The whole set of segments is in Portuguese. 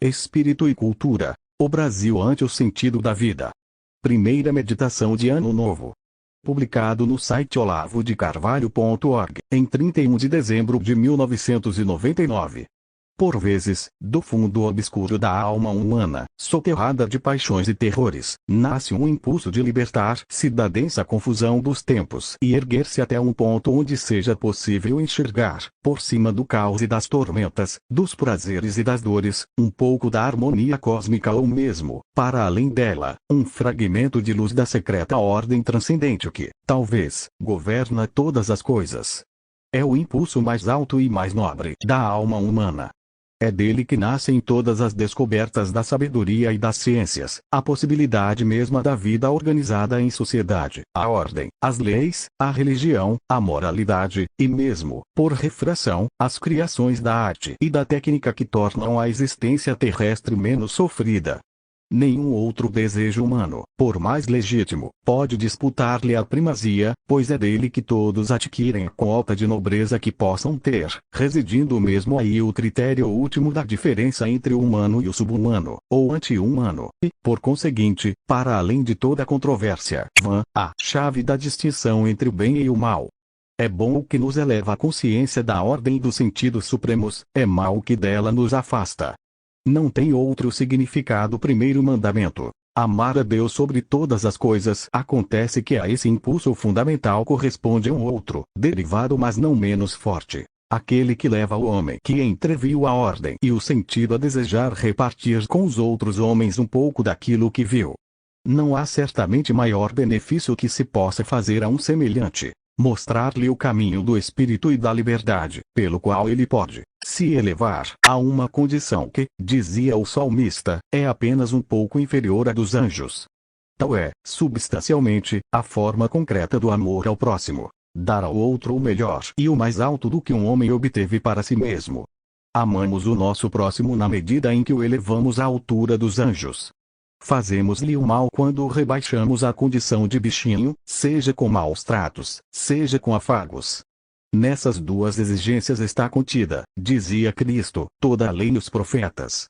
Espírito e cultura. O Brasil ante o sentido da vida. Primeira meditação de Ano Novo. Publicado no site olavodecarvalho.org, em 31 de dezembro de 1999. Por vezes, do fundo obscuro da alma humana, soterrada de paixões e terrores, nasce um impulso de libertar-se da densa confusão dos tempos e erguer-se até um ponto onde seja possível enxergar, por cima do caos e das tormentas, dos prazeres e das dores, um pouco da harmonia cósmica ou mesmo, para além dela, um fragmento de luz da secreta ordem transcendente que, talvez, governa todas as coisas. É o impulso mais alto e mais nobre da alma humana. É dele que nascem todas as descobertas da sabedoria e das ciências, a possibilidade mesma da vida organizada em sociedade, a ordem, as leis, a religião, a moralidade, e mesmo, por refração, as criações da arte e da técnica que tornam a existência terrestre menos sofrida. Nenhum outro desejo humano, por mais legítimo, pode disputar-lhe a primazia, pois é dele que todos adquirem a cota de nobreza que possam ter, residindo mesmo aí o critério último da diferença entre o humano e o subhumano, ou anti-humano, e, por conseguinte, para além de toda controvérsia vã, a chave da distinção entre o bem e o mal. É bom o que nos eleva à consciência da ordem dos sentidos supremos, é mal o que dela nos afasta. Não tem outro significado o primeiro mandamento. Amar a Deus sobre todas as coisas. Acontece que a esse impulso fundamental corresponde um outro, derivado mas não menos forte. Aquele que leva o homem que entreviu a ordem e o sentido a desejar repartir com os outros homens um pouco daquilo que viu. Não há certamente maior benefício que se possa fazer a um semelhante. Mostrar-lhe o caminho do espírito e da liberdade, pelo qual ele pode se elevar a uma condição que, dizia o salmista, é apenas um pouco inferior à dos anjos. Tal é, substancialmente, a forma concreta do amor ao próximo. Dar ao outro o melhor e o mais alto do que um homem obteve para si mesmo. Amamos o nosso próximo na medida em que o elevamos à altura dos anjos. Fazemos-lhe o mal quando o rebaixamos à condição de bichinho, seja com maus tratos, seja com afagos. Nessas duas exigências está contida, dizia Cristo, toda a lei e os profetas.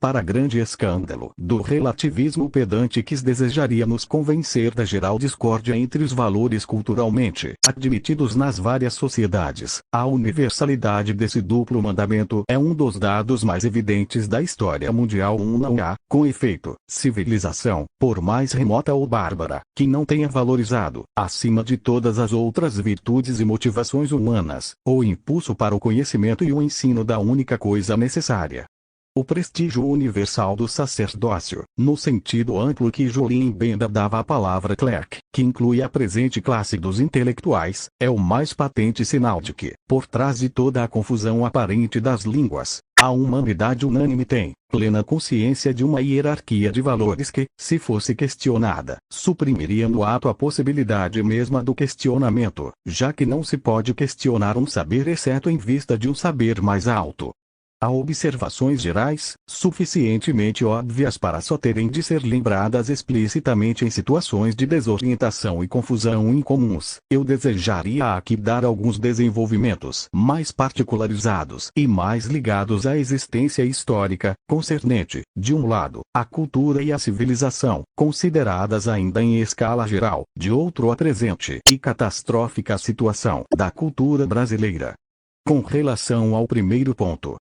Para grande escândalo do relativismo pedante que desejaria nos convencer da geral discórdia entre os valores culturalmente admitidos nas várias sociedades, a universalidade desse duplo mandamento é um dos dados mais evidentes da história mundial. Não há, com efeito, civilização, por mais remota ou bárbara, que não tenha valorizado, acima de todas as outras virtudes e motivações humanas, o impulso para o conhecimento e o ensino da única coisa necessária. O prestígio universal do sacerdócio, no sentido amplo que Jolim Benda dava à palavra clerc, que inclui a presente classe dos intelectuais, é o mais patente sinal de que, por trás de toda a confusão aparente das línguas, a humanidade unânime tem plena consciência de uma hierarquia de valores que, se fosse questionada, suprimiria no ato a possibilidade mesma do questionamento, já que não se pode questionar um saber exceto em vista de um saber mais alto. Há observações gerais, suficientemente óbvias para só terem de ser lembradas explicitamente em situações de desorientação e confusão incomuns. Eu desejaria aqui dar alguns desenvolvimentos mais particularizados e mais ligados à existência histórica, concernente, de um lado, à cultura e à civilização, consideradas ainda em escala geral, de outro a presente e catastrófica situação da cultura brasileira. Com relação ao primeiro ponto,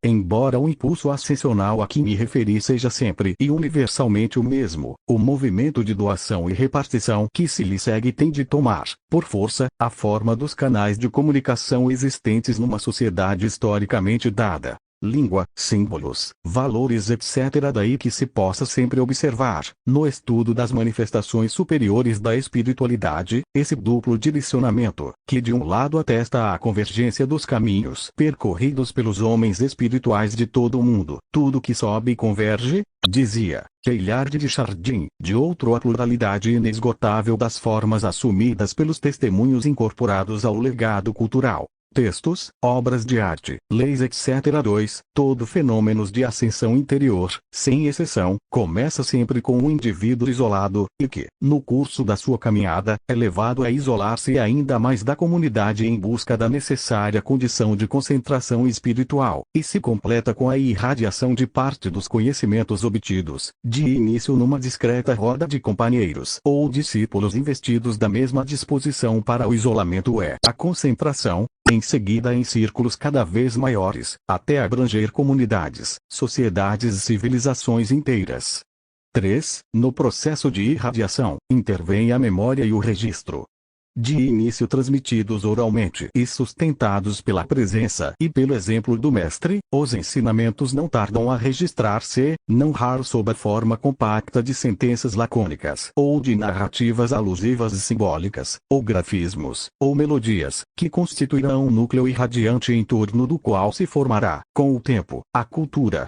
embora o impulso ascensional a que me referi seja sempre e universalmente o mesmo, o movimento de doação e repartição que se lhe segue tem de tomar, por força, a forma dos canais de comunicação existentes numa sociedade historicamente dada. Língua, símbolos, valores etc. Daí que se possa sempre observar, no estudo das manifestações superiores da espiritualidade, esse duplo direcionamento, que de um lado atesta a convergência dos caminhos percorridos pelos homens espirituais de todo o mundo, tudo que sobe converge, dizia Teilhard de Chardin, de outro a pluralidade inesgotável das formas assumidas pelos testemunhos incorporados ao legado cultural. textos, obras de arte, leis etc. 2. Todo fenômenos de ascensão interior, sem exceção, começa sempre com um indivíduo isolado, e que, no curso da sua caminhada, é levado a isolar-se ainda mais da comunidade em busca da necessária condição de concentração espiritual, e se completa com a irradiação de parte dos conhecimentos obtidos, de início numa discreta roda de companheiros ou discípulos investidos da mesma disposição para o isolamento a concentração, em seguida em círculos cada vez maiores, até abranger comunidades, sociedades e civilizações inteiras. 3. No processo de irradiação, intervém a memória e o registro. De início transmitidos oralmente e sustentados pela presença e pelo exemplo do mestre, os ensinamentos não tardam a registrar-se, não raro sob a forma compacta de sentenças lacônicas ou de narrativas alusivas e simbólicas, ou grafismos, ou melodias, que constituirão um núcleo irradiante em torno do qual se formará, com o tempo, a cultura.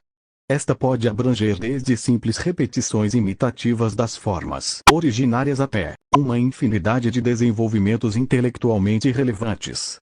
Esta pode abranger desde simples repetições imitativas das formas originárias até uma infinidade de desenvolvimentos intelectualmente relevantes.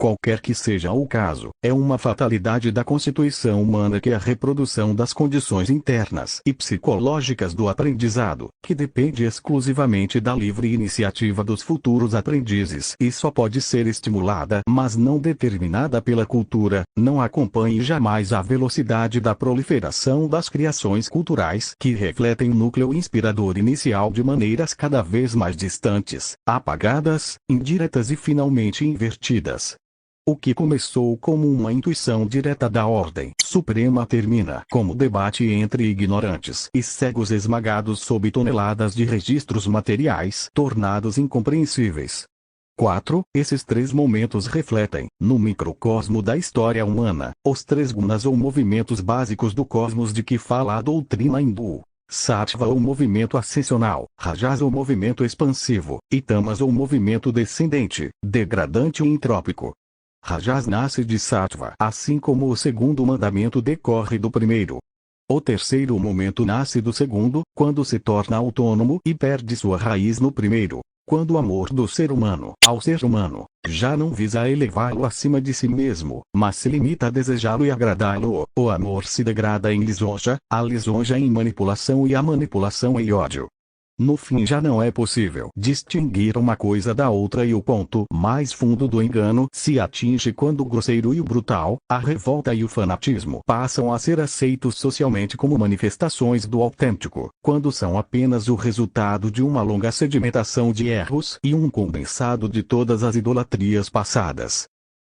Qualquer que seja o caso, é uma fatalidade da constituição humana que a reprodução das condições internas e psicológicas do aprendizado, que depende exclusivamente da livre iniciativa dos futuros aprendizes e só pode ser estimulada mas não determinada pela cultura, não acompanhe jamais a velocidade da proliferação das criações culturais que refletem o núcleo inspirador inicial de maneiras cada vez mais distantes, apagadas, indiretas e finalmente invertidas. O que começou como uma intuição direta da ordem suprema termina como debate entre ignorantes e cegos esmagados sob toneladas de registros materiais tornados incompreensíveis. 4. Esses três momentos refletem, no microcosmo da história humana, os três gunas ou movimentos básicos do cosmos de que fala a doutrina hindu. Sattva ou movimento ascensional, Rajas ou movimento expansivo, e Tamas ou movimento descendente, degradante ou entrópico. Rajas nasce de Sattva, assim como o segundo mandamento decorre do primeiro. O terceiro momento nasce do segundo, quando se torna autônomo e perde sua raiz no primeiro, quando o amor do ser humano ao ser humano já não visa elevá-lo acima de si mesmo, mas se limita a desejá-lo e agradá-lo. O amor se degrada em lisonja, a lisonja em manipulação e a manipulação em ódio. No fim já não é possível distinguir uma coisa da outra e o ponto mais fundo do engano se atinge quando o grosseiro e o brutal, a revolta e o fanatismo passam a ser aceitos socialmente como manifestações do autêntico, quando são apenas o resultado de uma longa sedimentação de erros e um condensado de todas as idolatrias passadas.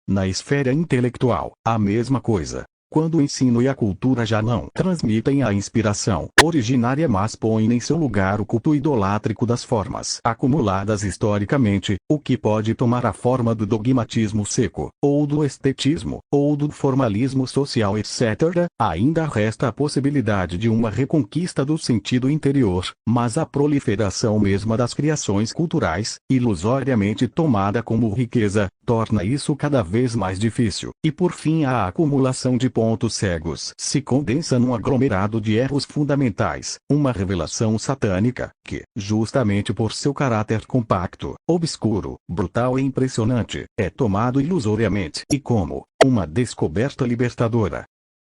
Na esfera intelectual, a mesma coisa. Quando o ensino e a cultura já não transmitem a inspiração originária mas põem em seu lugar o culto idolátrico das formas acumuladas historicamente, o que pode tomar a forma do dogmatismo seco, ou do estetismo, ou do formalismo social etc., ainda resta a possibilidade de uma reconquista do sentido interior, mas a proliferação mesma das criações culturais, ilusoriamente tomada como riqueza, torna isso cada vez mais difícil, e por fim a acumulação de pontos cegos se condensa num aglomerado de erros fundamentais, uma revelação satânica, que, justamente por seu caráter compacto, obscuro, brutal e impressionante, é tomado ilusoriamente e como uma descoberta libertadora.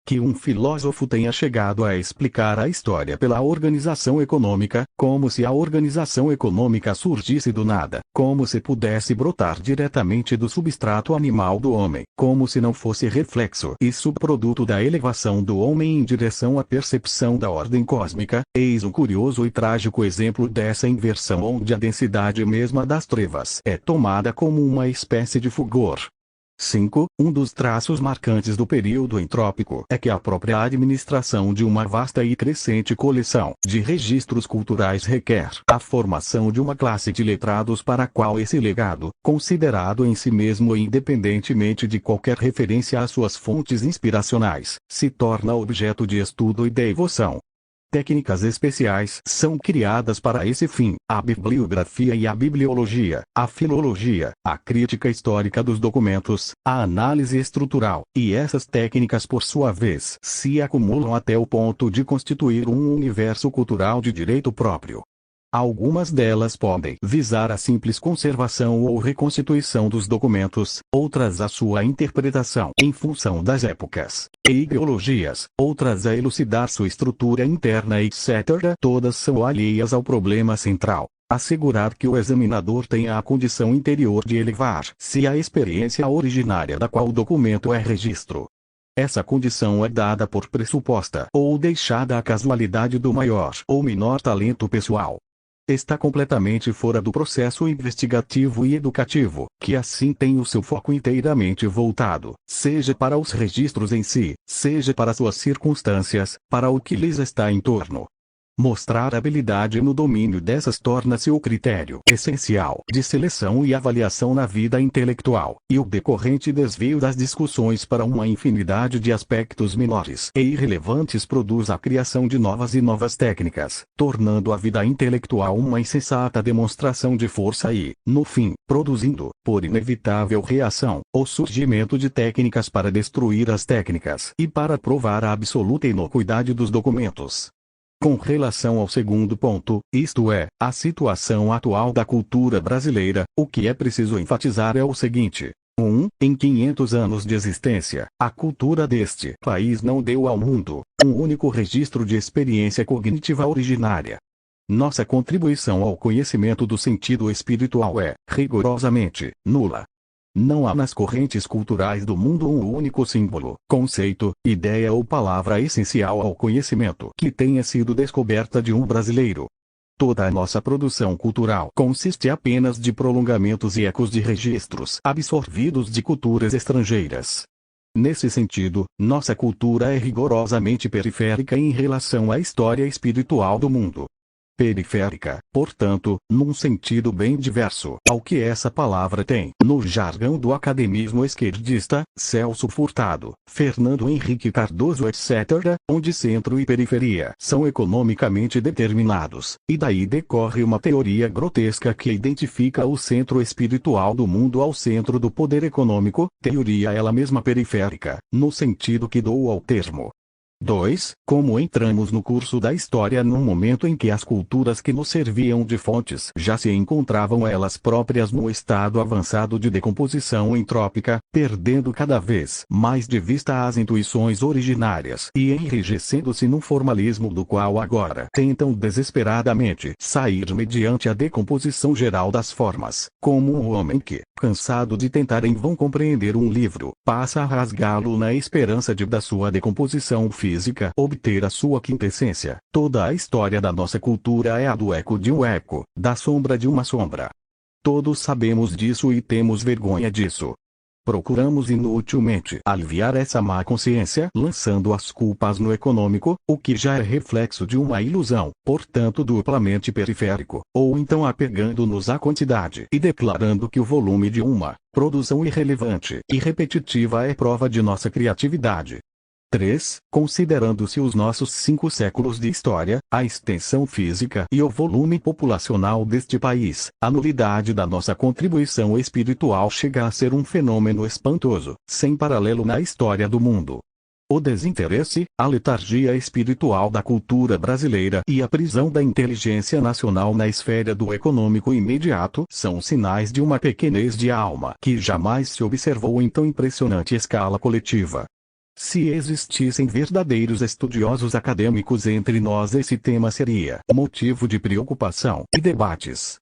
Que um filósofo tenha chegado a explicar a história pela organização econômica, como se a organização econômica surgisse do nada, como se pudesse brotar diretamente do substrato animal do homem, como se não fosse reflexo e subproduto da elevação do homem em direção à percepção da ordem cósmica, eis um curioso e trágico exemplo dessa inversão onde a densidade mesma das trevas é tomada como uma espécie de fulgor. 5. Um dos traços marcantes do período entrópico é que a própria administração de uma vasta e crescente coleção de registros culturais requer a formação de uma classe de letrados para a qual esse legado, considerado em si mesmo e independentemente de qualquer referência às suas fontes inspiracionais, se torna objeto de estudo e devoção. Técnicas especiais são criadas para esse fim: a bibliografia e a bibliologia, a filologia, a crítica histórica dos documentos, a análise estrutural, e essas técnicas por sua vez se acumulam até o ponto de constituir um universo cultural de direito próprio. Algumas delas podem visar a simples conservação ou reconstituição dos documentos, outras a sua interpretação em função das épocas e ideologias, outras a elucidar sua estrutura interna, etc. Todas são alheias ao problema central: assegurar que o examinador tenha a condição interior de elevar-se à experiência originária da qual o documento é registro. Essa condição é dada por pressuposta ou deixada à casualidade do maior ou menor talento pessoal. Está completamente fora do processo investigativo e educativo, que assim tem o seu foco inteiramente voltado, seja para os registros em si, seja para suas circunstâncias, para o que lhes está em torno. Mostrar habilidade no domínio dessas torna-se o critério essencial de seleção e avaliação na vida intelectual, e o decorrente desvio das discussões para uma infinidade de aspectos menores e irrelevantes produz a criação de novas e novas técnicas, tornando a vida intelectual uma insensata demonstração de força e, no fim, produzindo, por inevitável reação, o surgimento de técnicas para destruir as técnicas e para provar a absoluta inocuidade dos documentos. Com relação ao segundo ponto, isto é, a situação atual da cultura brasileira, o que é preciso enfatizar é o seguinte: 1. Em 500 anos de existência, a cultura deste país não deu ao mundo um único registro de experiência cognitiva originária. Nossa contribuição ao conhecimento do sentido espiritual é, rigorosamente, nula. Não há nas correntes culturais do mundo um único símbolo, conceito, ideia ou palavra essencial ao conhecimento que tenha sido descoberta de um brasileiro. Toda a nossa produção cultural consiste apenas de prolongamentos e ecos de registros absorvidos de culturas estrangeiras. Nesse sentido, nossa cultura é rigorosamente periférica em relação à história espiritual do mundo. Periférica, portanto, num sentido bem diverso ao que essa palavra tem no jargão do academismo esquerdista, Celso Furtado, Fernando Henrique Cardoso, etc., onde centro e periferia são economicamente determinados, e daí decorre uma teoria grotesca que identifica o centro espiritual do mundo ao centro do poder econômico, teoria ela mesma periférica, no sentido que dou ao termo. 2. Como entramos no curso da história num momento em que as culturas que nos serviam de fontes já se encontravam elas próprias num estado avançado de decomposição entrópica, perdendo cada vez mais de vista as intuições originárias e enrijecendo-se num formalismo do qual agora tentam desesperadamente sair mediante a decomposição geral das formas, como um homem que, cansado de tentar em vão compreender um livro, passa a rasgá-lo na esperança de da sua decomposição física obter a sua quintessência. Toda a história da nossa cultura é a do eco de um eco, da sombra de uma sombra. Todos sabemos disso e temos vergonha disso. Procuramos inutilmente aliviar essa má consciência lançando as culpas no econômico, o que já é reflexo de uma ilusão, portanto duplamente periférico, ou então apegando-nos à quantidade e declarando que o volume de uma produção irrelevante e repetitiva é prova de nossa criatividade. 3. Considerando-se os nossos 5 séculos de história, a extensão física e o volume populacional deste país, a nulidade da nossa contribuição espiritual chega a ser um fenômeno espantoso, sem paralelo na história do mundo. O desinteresse, a letargia espiritual da cultura brasileira e a prisão da inteligência nacional na esfera do econômico imediato são sinais de uma pequenez de alma que jamais se observou em tão impressionante escala coletiva. Se existissem verdadeiros estudiosos acadêmicos entre nós, esse tema seria motivo de preocupação e debates.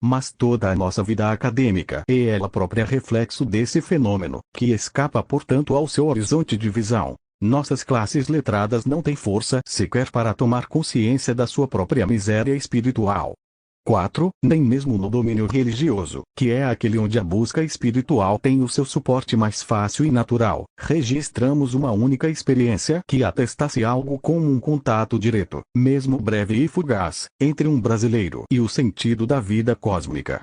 Mas toda a nossa vida acadêmica é ela própria reflexo desse fenômeno, que escapa portanto ao seu horizonte de visão. Nossas classes letradas não têm força sequer para tomar consciência da sua própria miséria espiritual. 4. Nem mesmo no domínio religioso, que é aquele onde a busca espiritual tem o seu suporte mais fácil e natural, registramos uma única experiência que atestasse algo como um contato direto, mesmo breve e fugaz, entre um brasileiro e o sentido da vida cósmica.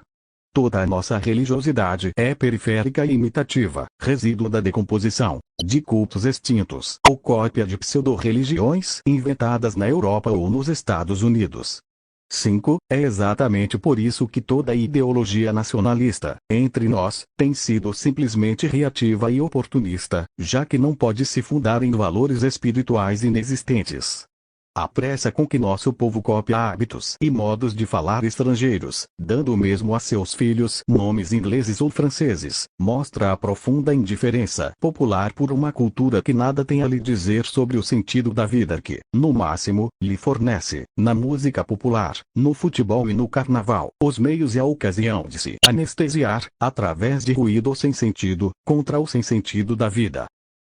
Toda a nossa religiosidade é periférica e imitativa, resíduo da decomposição, de cultos extintos, ou cópia de pseudo-religiões inventadas na Europa ou nos Estados Unidos. 5. É exatamente por isso que toda a ideologia nacionalista, entre nós, tem sido simplesmente reativa e oportunista, já que não pode se fundar em valores espirituais inexistentes. A pressa com que nosso povo copia hábitos e modos de falar estrangeiros, dando o mesmo a seus filhos nomes ingleses ou franceses, mostra a profunda indiferença popular por uma cultura que nada tem a lhe dizer sobre o sentido da vida que, no máximo, lhe fornece, na música popular, no futebol e no carnaval, os meios e a ocasião de se anestesiar, através de ruído sem sentido, contra o sem sentido da vida.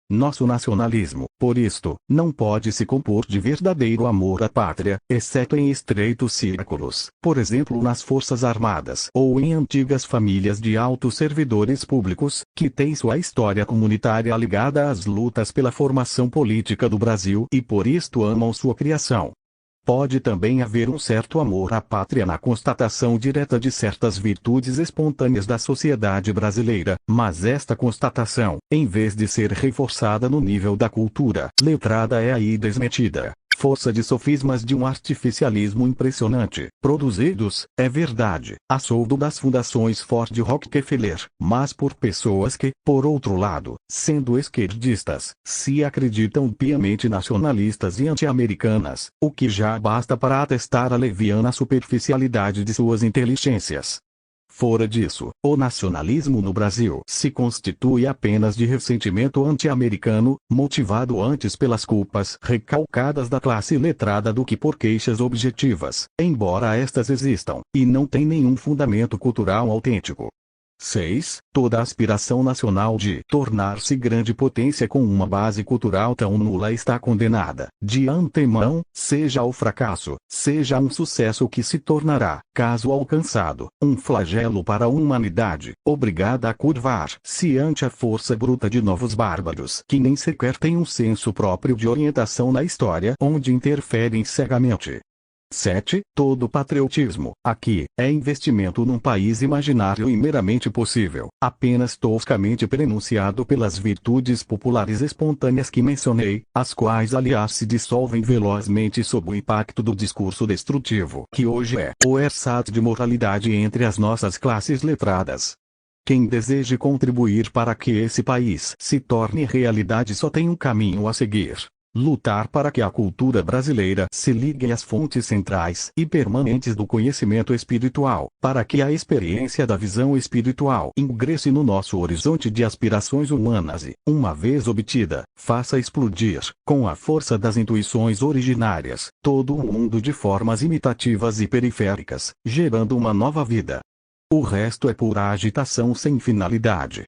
Nosso nacionalismo, por isto, não pode se compor de verdadeiro amor à pátria, exceto em estreitos círculos, por exemplo nas Forças Armadas ou em antigas famílias de altos servidores públicos, que têm sua história comunitária ligada às lutas pela formação política do Brasil e por isto amam sua criação. Pode também haver um certo amor à pátria na constatação direta de certas virtudes espontâneas da sociedade brasileira, mas esta constatação, em vez de ser reforçada no nível da cultura letrada, é aí desmentida. Força de sofismas de um artificialismo impressionante, produzidos, é verdade, a soldo das fundações Ford e Rockefeller, mas por pessoas que, por outro lado, sendo esquerdistas, se acreditam piamente nacionalistas e anti-americanas, o que já basta para atestar a leviana superficialidade de suas inteligências. Fora disso, o nacionalismo no Brasil se constitui apenas de ressentimento anti-americano, motivado antes pelas culpas recalcadas da classe letrada do que por queixas objetivas, embora estas existam, e não tem nenhum fundamento cultural autêntico. 6. Toda aspiração nacional de tornar-se grande potência com uma base cultural tão nula está condenada, de antemão, seja ao fracasso, seja um sucesso que se tornará, caso alcançado, um flagelo para a humanidade, obrigada a curvar-se ante a força bruta de novos bárbaros que nem sequer têm um senso próprio de orientação na história, onde interferem cegamente. 7. Todo patriotismo, aqui, é investimento num país imaginário e meramente possível, apenas toscamente prenunciado pelas virtudes populares espontâneas que mencionei, as quais aliás se dissolvem velozmente sob o impacto do discurso destrutivo que hoje é o ersatz de moralidade entre as nossas classes letradas. Quem deseje contribuir para que esse país se torne realidade só tem um caminho a seguir: lutar para que a cultura brasileira se ligue às fontes centrais e permanentes do conhecimento espiritual, para que a experiência da visão espiritual ingresse no nosso horizonte de aspirações humanas e, uma vez obtida, faça explodir, com a força das intuições originárias, todo um mundo de formas imitativas e periféricas, gerando uma nova vida. O resto é pura agitação sem finalidade.